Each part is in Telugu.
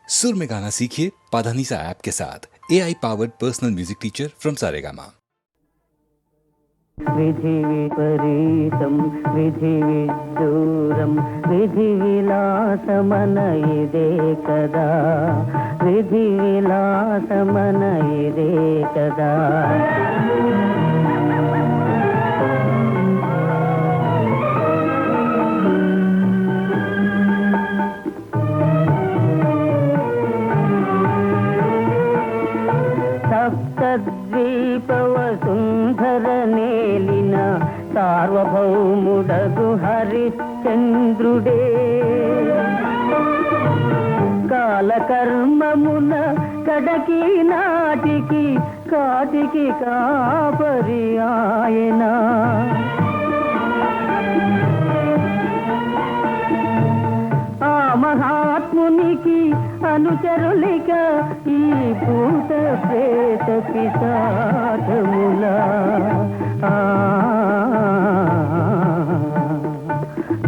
सुर में गाना सीखिए पाधानीसा ऐप के साथ AI powered personal music teacher from Saregama. विधि विपरीतं विधि विदूरं विधि विलासमन इदे कदा विधि विलासमन इदे कदा సప్తద్వీపవసుంధర నేలిన సార్వభౌముడగు హరిశ్చంద్రుడే కాలకర్మమున కడకి నాటికి కాటికి కాపరి ఆయన ఆ మహాత్మునికి అనుచరులిక ఈ భూత ప్రేత పిశాచముల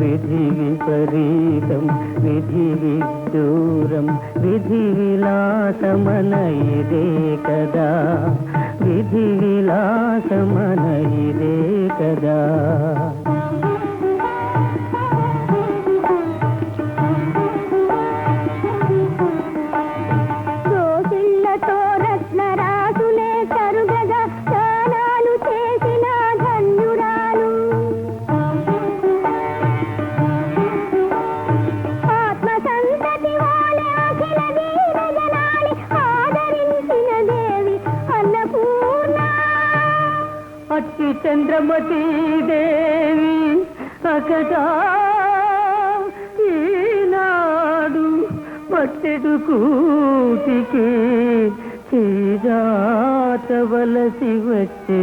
విధి విపరీతం విధి విదూరం విధి విలాసమన ఇదే కదా విధి విలాసమన ఇదే కదా చంద్రమతి దేవి అకటా ఈనాడు పట్టెడు కూటికి చేజాతవలసి వచ్చే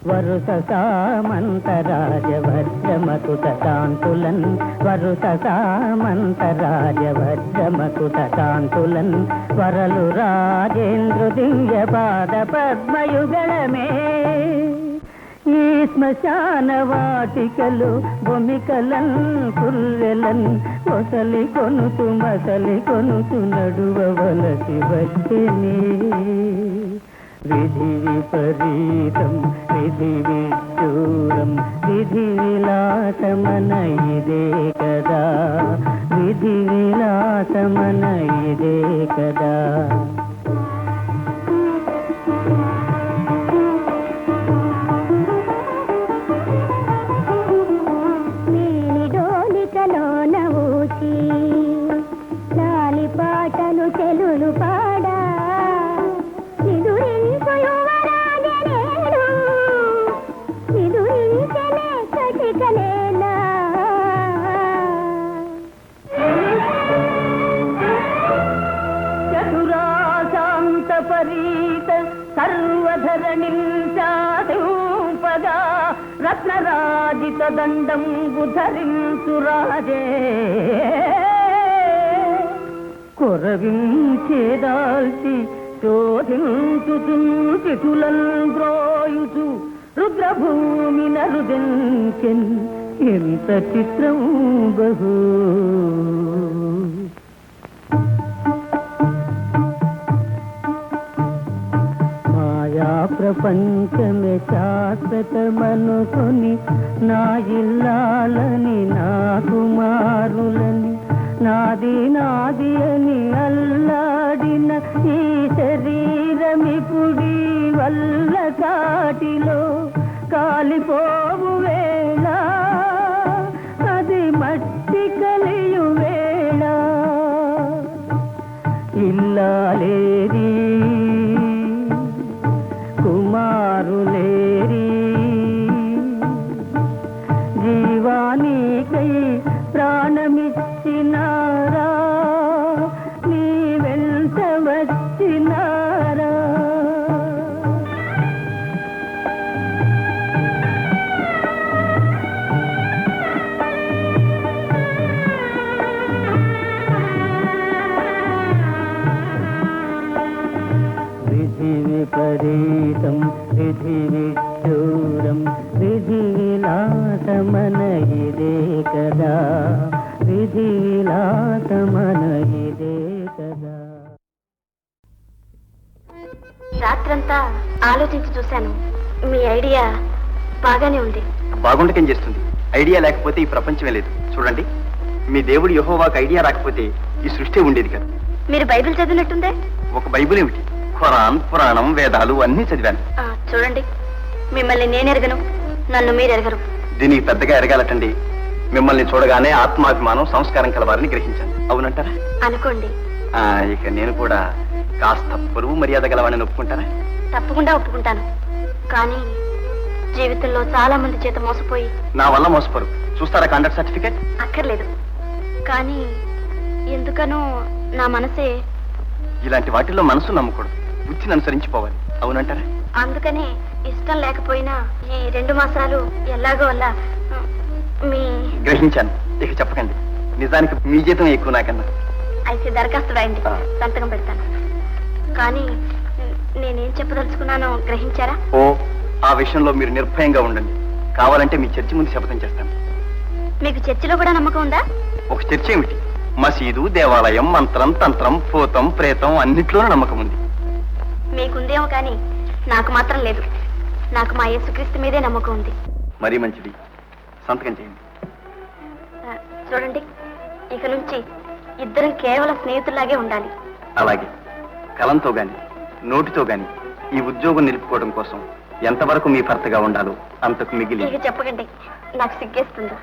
వరుస సామంతరాజవజ్రమకుట కాంతులన్ వరుస సామంతరాజవజ్రమకుట కాంతులన్ వరలు రాజేంద్ర దివ్య పాద పద్మయుగళమే ఈ శ్మశాన వాటికలు భూమికలన్ కుర్రెలన్ మొసలి కొనుతు మసలి కొనుతు నడువవలసి వచ్చేనే విధి విపరీతం విధి విదూరం విధి విలాసమన ఇదే కదా విధి విలాసమన ఇదే కదా నీడోలికలోన ఊచి లాలి పాటలు చెలులు పాడా చతురాశాంతపరీత సర్వధరణించాదింపగా రత్నరాజిత దండంబు ధరించురాజే కొరవించేదాల్చి శోధించుతులను ద్రోయుచు రుద్రభూమి నరుదెంచెన్ ఎంత చిత్రం బహు మాయా ప్రపంచమే శాశ్వతమనుకొని నా ఇల్లాలని నా కుమారులని నాది నాది అని అల్లాడిన ఈ శరీరమిపుడి వల్ల కాటిలో కాలిపోవు వేళ అది మట్టి కలియు వేళ ఇల్లాలేరి కుమారులేరి జీవానికై ప్రాణమిచ్చినారా నీ వెంట వచ్చినారా విధి విపరీతం విధి విడ్డూరం విధి విలాసమన ఇదే కదా, విధి విలాసమన ఇదే కదా. రాత్రంతా ఆలోచించి చూశాను. మీ ఐడియా బాగానే ఉంది. బాగుండకేం చేస్తుంది? ఐడియా లేకపోతే ఈ ప్రపంచమే లేదు. చూడండి, మీ దేవుడు యెహోవాకు ఐడియా రాకపోతే ఈ సృష్టి ఉండేది కాదు. మీరు బైబిల్ చదివినట్టుందే. ఒక బైబిల్ ఏమిటి, ఖురాన్, పురాణం, వేదాలు అన్నీ చదివాను. చూడండి, మిమ్మల్ని నేను ఎరగను, నన్ను మీరు ఎరగరు. దీనికి పెద్దగా ఎరగాలటండి. మిమ్మల్ని చూడగానే ఆత్మాభిమానం, సంస్కారం కలవారిని గ్రహించాను. అవునంటారా? అనుకోండి. ఇక నేను కూడా కాస్త పరువు మర్యాద గలవాడిని ఒప్పుకుంటారా? తప్పకుండా ఒప్పుకుంటాను. కానీ జీవితంలో చాలా మంది చేత మోసపోయి. నా వల్ల మోసపోరు. చూస్తారా కాంటాక్ట్ సర్టిఫికేట్? అక్కర్లేదు. కానీ ఎందుకనో నా మనసే. ఇలాంటి వాటిల్లో మనసు నమ్మకూడదు, బుద్ధిని అనుసరించిపోవాలి. అవునంటారా? అందుకనే ఇష్టం లేకపోయినా ఈ 2 మాసాలు ఎలాగో అలా మీ. గ్రహించాను. ఇక చెప్పకండి. నిజానికి మీ జీతం ఎక్కువ నాకన్నా. అయితే దరఖాస్తు రాయండి, సంతకం పెడతాను. కానీ నేనేం చెప్పదలుచుకున్నానో గ్రహించారా? ఓ, ఆ విషయంలో మీరు నిర్భయంగా ఉండండి. కావాలంటే మీ చర్చి ముందు శపథం చేస్తాను. మీకు చర్చిలో కూడా నమ్మకం ఉందా? ఒక చర్చి ఏమిటి, మసీదు, దేవాలయం, మంత్రం, తంత్రం, భూతం, ప్రేతం అన్నిట్లోనూ నమ్మకం ఉంది. మీకుందేమో కానీ నాకు మాత్రం లేదు. నాకు మా యేసుక్రీస్తు మీదే నమ్మకం ఉంది. మరీ మంచిది. సంతకం చేయండి. చూడండి, ఇక నుంచి ఇద్దరం కేవలం స్నేహితుల్లాగే ఉండాలి. అలాగే. కలంతో గాని నోటితో గాని ఈ ఉద్యోగం నిలుపుకోవడం కోసం ఎంతవరకు మీ భర్తగా ఉండాలో అంతకు మిగిలి. ఇక చెప్పకండి, నాకు సిగ్గేస్తుంది.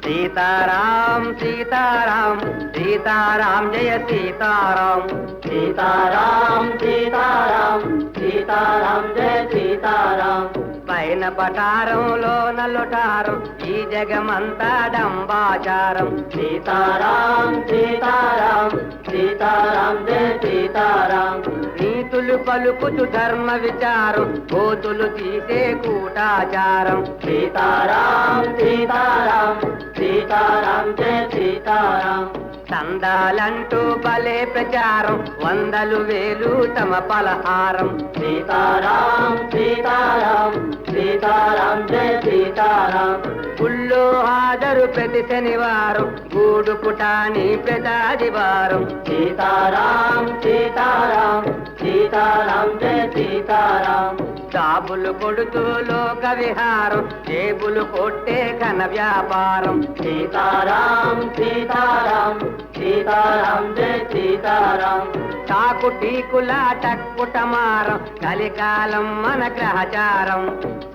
సీతారాం సీతారాం సీతారాం జయ సీతారాం, సీతారాం సీతారాం సీతారాం జయ సీతారాం. పైన పటారంలో నల్లుటారం, ఈ జగమంతా డంబాచారం. సీతారాం సీతారాం సీతారాం జయ సీతారాం. నీతులు పలుకుచు ధర్మ విచారం, కోతులు తీసే కూటాచారం. సీతారాం సీతారాం సీతారాం జయ సీతారాం. చందాలంటూ భలే ప్రచారం, 100,000 తమ పలహారం. సీతారాం సీతారాం సీతారాం జయ సీతారాం. గుళ్ళో హాజరు ప్రతి శనివారం, గూడు పుటాని ప్రతాదివారం. సీతారాం సీతారాం సీతారాం జయ సీతారాం. జాబులు కొడుతూ లోక విహారం, జేబులు కొట్టే ఘన వ్యాపారం. సీతారాం సీతారాం సీతారాం జయ సీతారాం. చాకు టీకుల టక్కుటమారం, కలికాలం మన గ్రహచారం.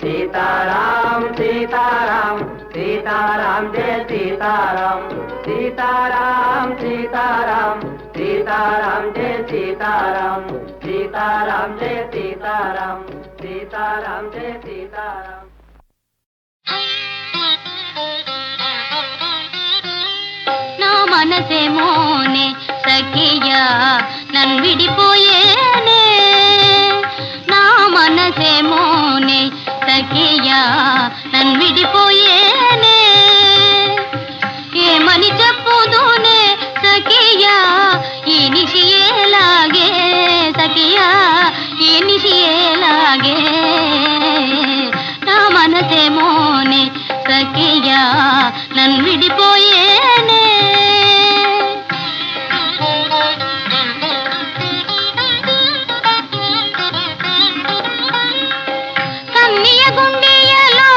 సీతారాం సీతారాం సీతారాం జయ సీతారాం. సీతారాం సీతారాం సీతారాం జయ సీతారాం. సీతారాం జయ సీతారాం సీతారాం జయ సీతారాం. నా మనసేమోనే సఖియా నన్ను విడిపోయేనే, నా మనసేమోనే సఖియా నన్ను విడిపోయేనే. ఏమని చెప్పుదునే సఖియా ఈ నిశి ఏలాగే, సఖియా ఈ నిశి ఏలాగే. నా మనసేమోనే సఖియా నన్ను విడిపోయేనే. కన్నియ గుండెయలో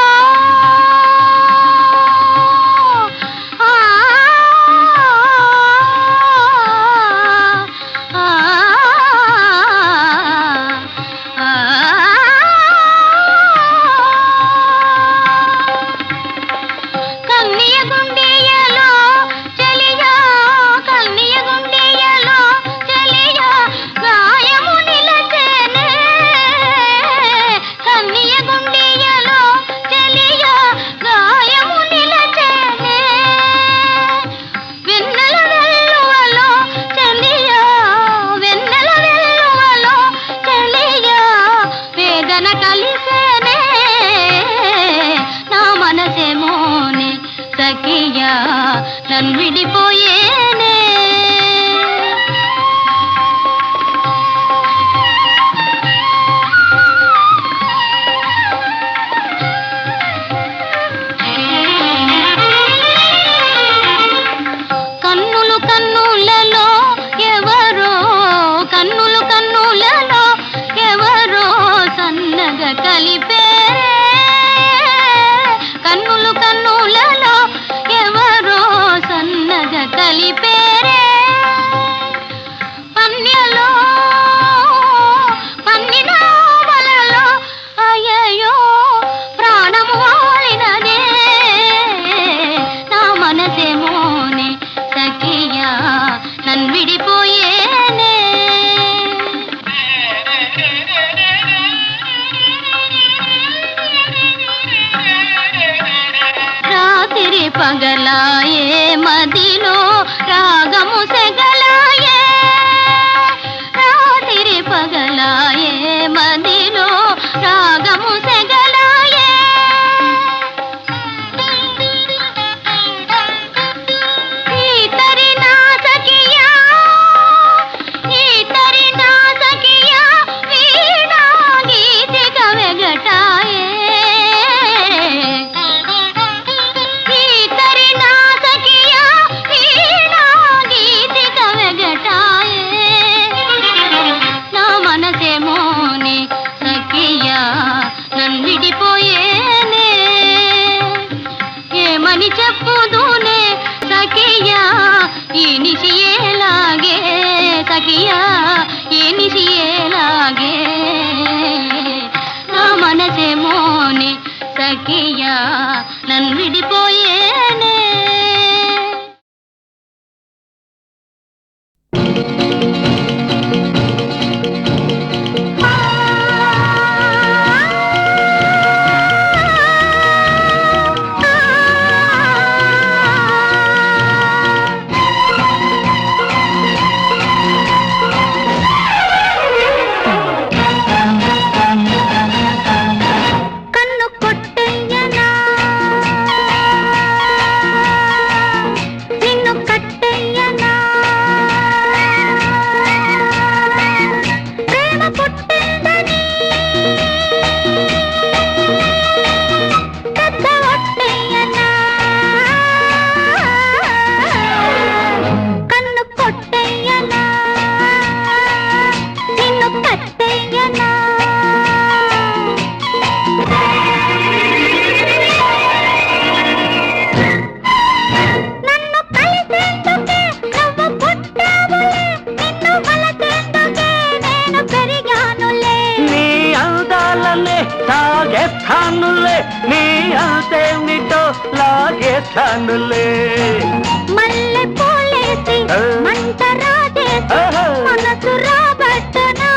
నన్ను విడిపోయేనే. లాగే నా మనసేమోని సఖియా నన్ను విడిపోయేనే మల్లె పూలేసి మంట రాజేసి మనసు రాబట్టనా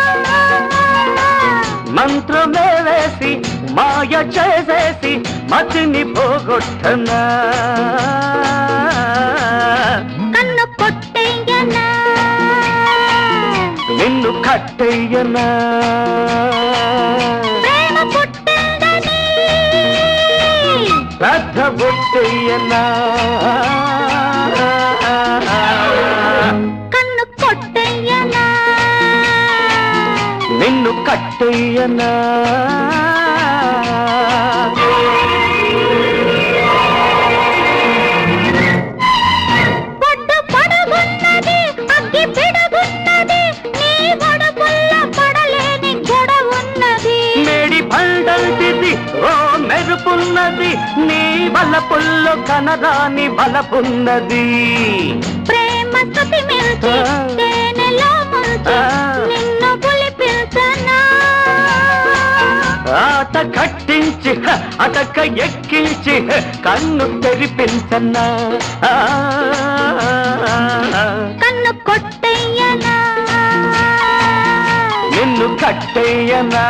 మంత్రమే వేసి మాయ చేసేసి మతిని పోగొట్టనా కన్ను కొట్టేయనా నిన్ను కట్టేయనా ప్రేమ పుట్టిందని శ్రద్ధ బొట్టేయనా కన్ను కొట్టేయనా నిన్ను కట్టేయనా పొట్టు పడగున్నది అగ్గి పిడగున్నది నీ వడపుల్ల పడలేని గొడవున్నది మేడి పండల్తిది ఓ మెరుపున్నది నీ బలపుల్లో కనరాని బలపున్నది ప్రేమ శృతి మిల్చి తేనెలో ముంచి నిన్ను పులిపించనా ఆట కట్టించి అటక ఎక్కించి కన్ను తెరిపించన్నా కన్ను కొట్టేయనా నిన్ను కట్టేయనా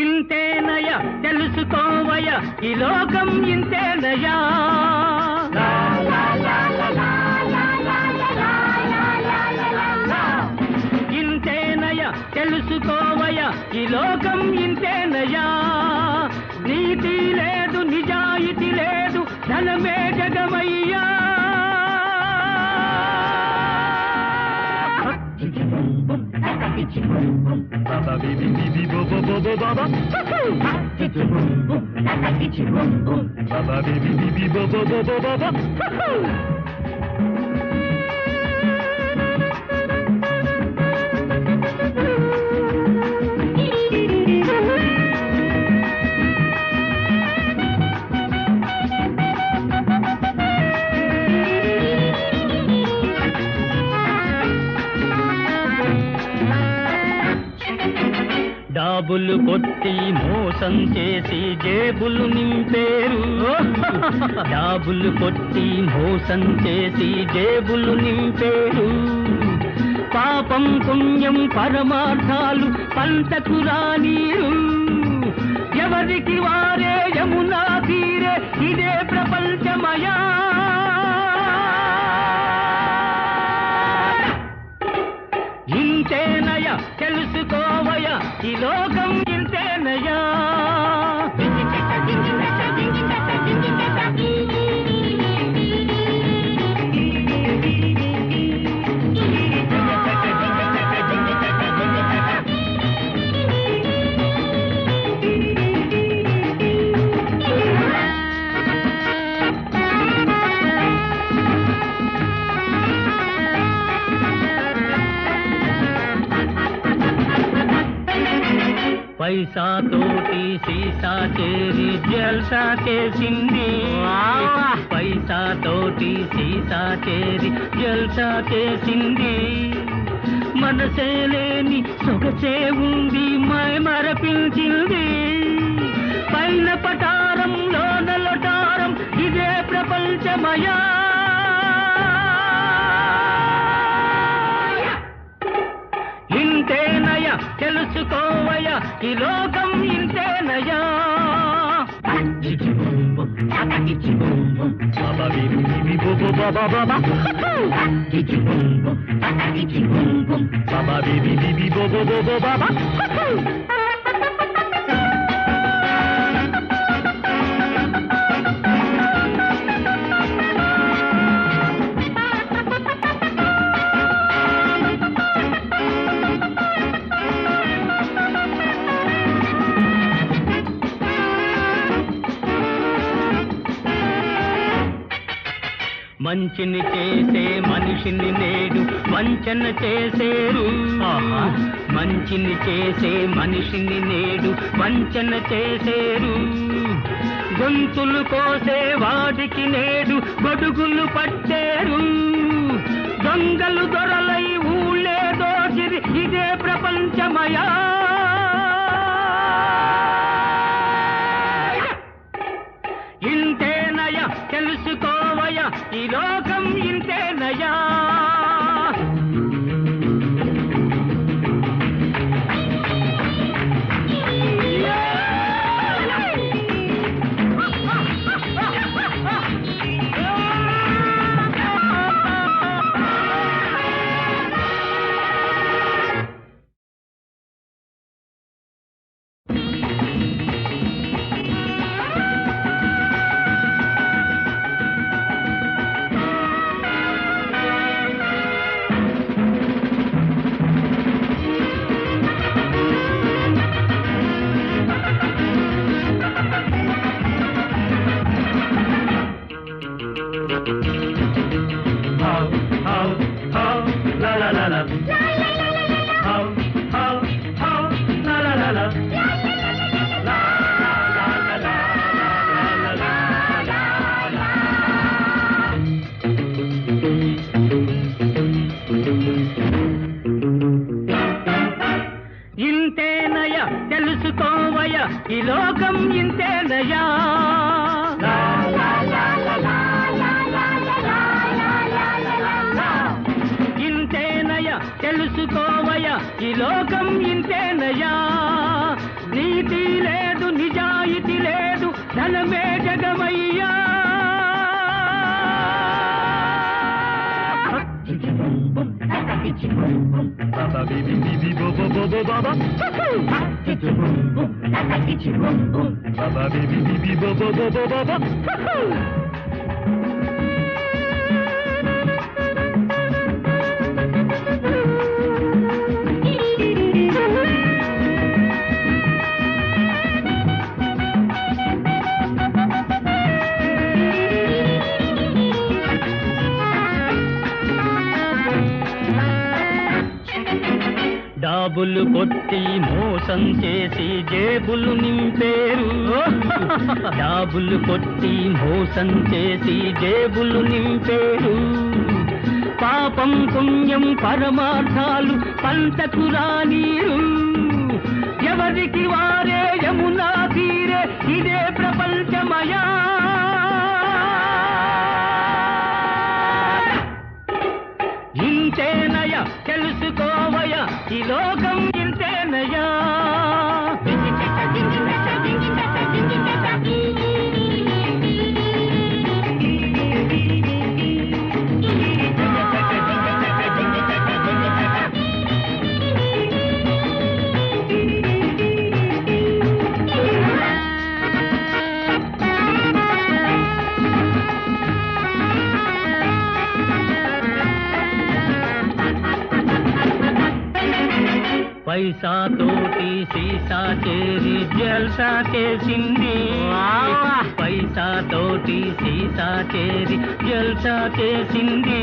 ఇంతేనయా తెలుసుకోవయా ఈ లోకం ఇంతేనయా ఇంతేనయా తెలుసుకోవయా ఈ లోకం ఇంతేనయా నీతి లేదు నిజాయితీ లేదు ధనమే జగమయ్యా Baba bibi bibi bo bo bo bo baba. Baba bibi bibi bo bo bo bo baba. డాబులు కొట్టి మోసం చేసి జేబులు నింపేరు డాబులు కొట్టి మోసం చేసి జేబులు నింపేరు పాపం పుణ్యం పరమార్థాలు పంటకు రానీరు ఎవరికి వారే యమునా తీరే ఇదే ప్రపంచమయా. ఇంతేనయ తెలుసుకోవయ ఈ లోకం ఇంతేనయా. పైసా తోటి సీసా చేరి జల్సా చేసింది. పైసా తోటి సీసా చేరి జల్సా చేసింది. మనసే లేని సొగసే ఉంది మై మరపించింది. పైన పటారం లోన లొటారం ఇదే ప్రపంచమయా. ఇంతేనయ తెలుసుకోవయ ఈ లోకం ఇంతేనయా. బాబా బిబి బోబో బాబా బాబా బాబా బిబి బోబో బోబో బాబా. మంచిని చేసే మనిషిని నేడు వంచన చేసేరు. మంచిని చేసే మనిషిని నేడు వంచన చేసేరు. గొంతులు కోసే వాడికి నేడు గొడుగులు పట్టేరు. దొంగలు దొరలై ఊళ్ళే దోచిరి ఇదే ప్రపంచమయా. ఇంతేనయ తెలుసుకోవయ ఈ లోకం ఇంతేనయా. ఇంతేనయ తెలుసుకోవయ ఈ లోకం ఇంతేనయా. ఇంతేనయ తెలుసుకోవయ ఈ లోకం ఇంతేనయా. నీతి లేదు నిజాయితీ లేదు ధనమే జగమయ్యా. బాబా బిబి బోబో బోబో బాబా బాబా బిబి బోబో బోబో బాబా. డాబులు కొట్టి మోసం చేసి జేబులు నింపేరు. డాబులు కొట్టి మోసం చేసి జేబులు నింపేరు. పాపం పుణ్యం పరమార్థాలు పంటకు రానీరు. ఎవరికి వారే యమునా తీరే ఇదే ప్రపంచమయా. ఇంతేనయ తెలుసుకోవయ ఈ లోకం ఇంతేనయా. పైసా తోటి సీసా చేరి జల్సా చేసింది పైసా తోటి సీసా చేరి జల్సా చేసింది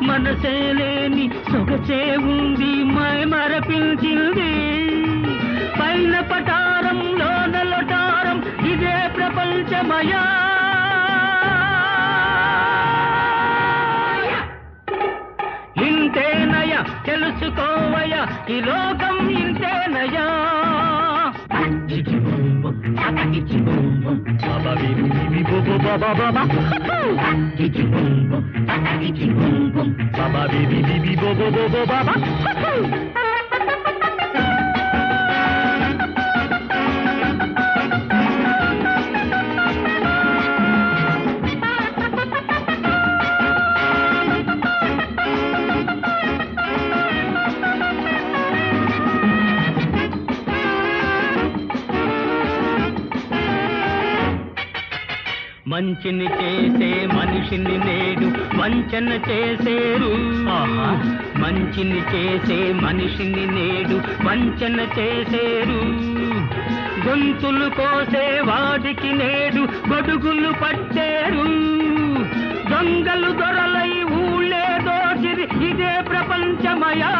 మనసే లేని సొగసే ఉంది మై మరపించింది పైన పటారం లోన లొటారం ఇదే ప్రపంచమయా ఇంతేనయ తెలుసుకోవయ ఈ లోకం ఇంతేనయా Baba bibi bibi bobo baba baba. Baba bibi bibi bobo bobo baba. మంచిని చేసే మనిషిని నేడు వంచన చేసేరు మంచిని చేసే మనిషిని నేడు వంచన చేసేరు గొంతులు కోసే వాడికి నేడు గొడుగులు పట్టేరు దొంగలు దొరలై ఊళ్ళే దోచిరి ఇదే ప్రపంచమయా